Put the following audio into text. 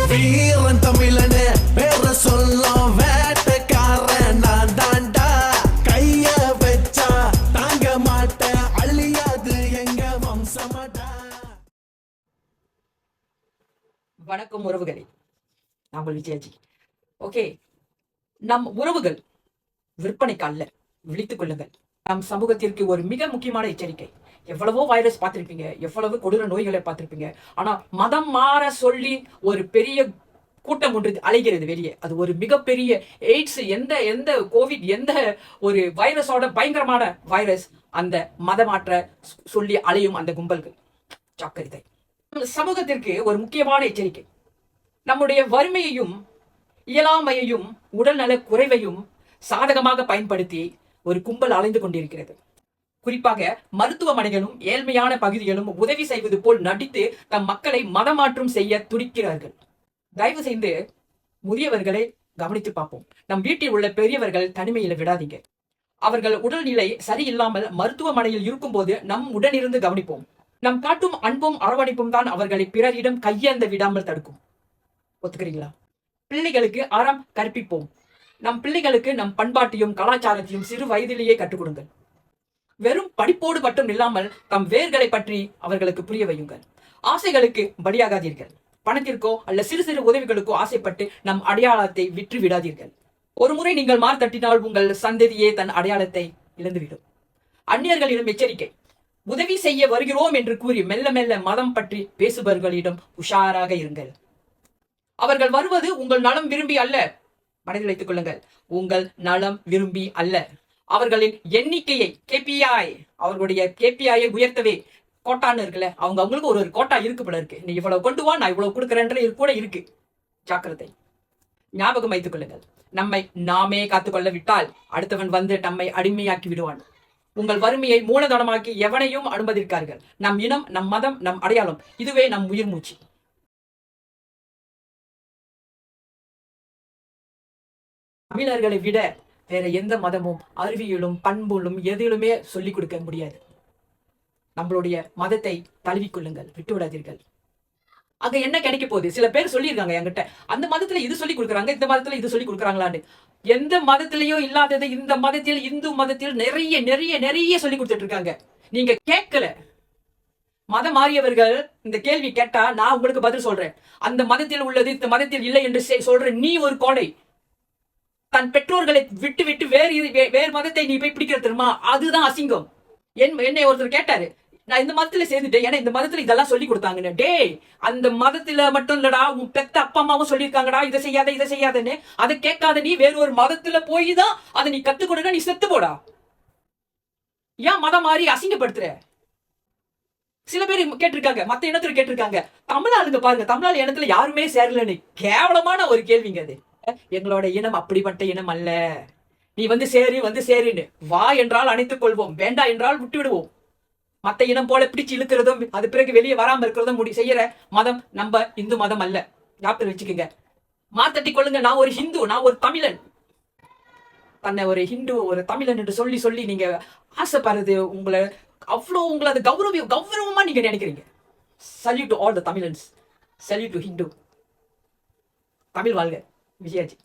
வீரன் தமிழனே பேர சொல்லும் வேட்டக்காரன் நான் தாண்டா. கைய வச்சா தாங்க மாட்டேன், அழியாது எங்க வம்சமடா. வணக்கம் உறவுகளே, நான் உங்கள் விஜயாஜி. ஓகே, நம் உறவுகள் விற்பனைக்கு அல்ல, விழித்துக் கொள்ளுங்கள். நம் சமூகத்திற்கு ஒரு மிக முக்கியமான எச்சரிக்கை. எவ்வளவோ வைரஸ் பார்த்திருப்பீங்க, எவ்வளவு கொடூர நோய்களை பார்த்திருப்பீங்க. ஆனா மதம் மாற சொல்லி ஒரு பெரிய கூட்டம் ஒன்று அலைகிறது வெளியே. அது ஒரு மிகப்பெரிய எய்ட்ஸ், எந்த எந்த கோவிட், எந்த ஒரு வைரஸோட பயங்கரமான வைரஸ், அந்த மதமாற்ற சொல்லி அலையும் அந்த கும்பல்கள். ஜாக்கிரதை. சமூகத்திற்கு ஒரு முக்கியமான எச்சரிக்கை. நம்முடைய வறுமையையும் இயலாமையையும் உடல்நல குறைவையும் சாதகமாக பயன்படுத்தி ஒரு கும்பல் அலைந்து கொண்டிருக்கிறது. குறிப்பாக மருத்துவமனைகளும் ஏழ்மையான பகுதிகளும் உதவி செய்வது போல் நடித்து தம் மக்களை மதமாற்றம் செய்ய துடிக்கிறார்கள். தயவு செய்து முதியவர்களை கவனித்து பார்ப்போம். நம் வீட்டில் உள்ள பெரியவர்கள் தனிமையில விடாதீங்க. அவர்கள் உடல்நிலை சரியில்லாமல் மருத்துவமனையில் இருக்கும் போது நம் உடனிருந்து கவனிப்போம். நம் காட்டும் அன்பும் அரவணைப்பும் தான் அவர்களை பிறரிடம் கையேந்த விடாமல் தடுக்கும். ஒத்துக்கிறீங்களா? பிள்ளைகளுக்கு அறம் கற்பிப்போம். நம் பிள்ளைகளுக்கு நம் பண்பாட்டையும் கலாச்சாரத்தையும் சிறு வயதிலேயே கற்றுக் கொடுங்கள். வெறும் படிப்போடு மட்டும் இல்லாமல் தம் வேர்களை பற்றி அவர்களுக்கு புரிய வையுங்கள். ஆசைகளுக்கு பலியாகாதீர்கள். பணத்திற்கோ அல்ல சிறு சிறு உதவிகளுக்கோ ஆசைப்பட்டு நம் அடையாளத்தை விற்று விடாதீர்கள். ஒரு முறை நீங்கள் மார் தட்டினால் உங்கள் சந்ததியே தன் அடையாளத்தை இழந்துவிடும். அந்நியர்களிடம் எச்சரிக்கை. உதவி செய்ய வருகிறோம் என்று கூறி மெல்ல மெல்ல மதம் பற்றி பேசுபவர்களிடம் உஷாராக இருங்கள். அவர்கள் வருவது உங்கள் நலம் விரும்பி அல்ல. மனதில் வைத்துக் கொள்ளுங்கள், உங்கள் நலம் விரும்பி அல்ல. அவர்களின் எண்ணிக்கையை KPI, அவர்களுடைய KPI உயர்த்தவே கோட்டான்னு இருக்குல்ல, அவங்களுக்கு ஒரு கோட்டா இருக்கு போல இருக்கு. நீ இவ்வளவு கொண்டு வா, நான் இவ்வளவு கொடுக்குறேன்ற கூட இருக்கு. ஜாக்கிரதை. ஞாபகம் வைத்துக் கொள்ளுங்கள், நம்மை நாமே காத்துக்கொள்ள விட்டால் அடுத்தவன் வந்து நம்மை அடிமையாக்கி விடுவான். உங்கள் வறுமையை மூலதனமாக்கி எவனையும் அனுமதிக்கார்கள். நம் இனம், நம் மதம், நம் அடையாளம், இதுவே நம் உயிர் மூச்சு. தமிழர்களை விட வேற எந்த மதமும் அறிவியலும் பண்புகளும் எதிலுமே சொல்லிக் கொடுக்க முடியாது. நம்மளுடைய மதத்தை தழுவிக்கொள்ளுங்கள், விட்டு விடாதீர்கள். அங்க என்ன கிடைக்க போகுது? சில பேர் சொல்லியிருக்காங்க என்கிட்ட, அந்த மதத்துல இது சொல்லி கொடுக்குறாங்க, இந்த மதத்துல இது சொல்லி கொடுக்குறாங்களான்னு. எந்த மதத்திலையும் இல்லாதது இந்த மதத்தில், இந்து மதத்தில் நிறைய நிறைய நிறைய சொல்லி கொடுத்துட்டு இருக்காங்க. நீங்க கேட்கல. மதம் மாறியவர்கள் இந்த கேள்வி கேட்டா நான் உங்களுக்கு பதில் சொல்றேன். அந்த மதத்தில் உள்ளது இந்த மதத்தில் இல்லை என்று சொல்ற நீ ஒரு கோடை. தன் பெற்றோர்களை விட்டு விட்டு வேறு மதத்தை நீ போய் பிடிக்கிற தெரியுமா? அதுதான் அசிங்கம். என்னை ஒருத்தர் கேட்டாரு, நான் இந்த மதத்துல சேர்ந்துட்டேன், ஏன்னா இந்த மதத்துல இதெல்லாம் சொல்லி கொடுத்தாங்கன்னு. டே, அந்த மதத்துல மட்டும் இல்லடா, உன் பெத்த அப்பா அம்மாவும் சொல்லியிருக்காங்கடா இதை செய்யாத இதை செய்யாதன்னு. அதை கேட்காத நீ வேறு ஒரு மதத்துல போய் தான் அதை நீ கத்துக்கொடுங்க, நீ செத்து போடா. ஏன் மதம் மாறி அசிங்கப்படுத்துற? சில பேர் கேட்டிருக்காங்க, மத்த இனத்துல கேட்டிருக்காங்க, தமிழ் ஆளுங்க பாருங்க, தமிழ் இனத்துல யாருமே சேரலன்னு. கேவலமான ஒரு கேள்விங்க அது. எங்களோட இனம் அப்படிப்பட்ட இனம் அல்ல. நீ வந்து சேருன்னு வா என்றால் அணைத்துக் கொள்வோம், வேண்டா என்றால் விட்டு விடுவோம். மத்த இனம் போல பிடிச்சு இழுக்கிறதும் அது பிறகு வெளியே வராம இருக்கிறதும் செய்யற மதம் நம்ம இந்து மதம் அல்ல. ஞாபகம் வச்சுக்கோங்க. மாத்தட்டி கொள்ளுங்க. நான் ஒரு ஹிந்து, நான் ஒரு தமிழன். தன்னை ஒரு ஹிந்து, ஒரு தமிழன் என்று சொல்லி சொல்லி நீங்க ஆசைப்படுறது உங்களை அது கௌரவமா நீங்க நினைக்கிறீங்க. Salute to all the Tamizhans, salute to Hindu. Tamil வாழ்க. விஜயாஜி.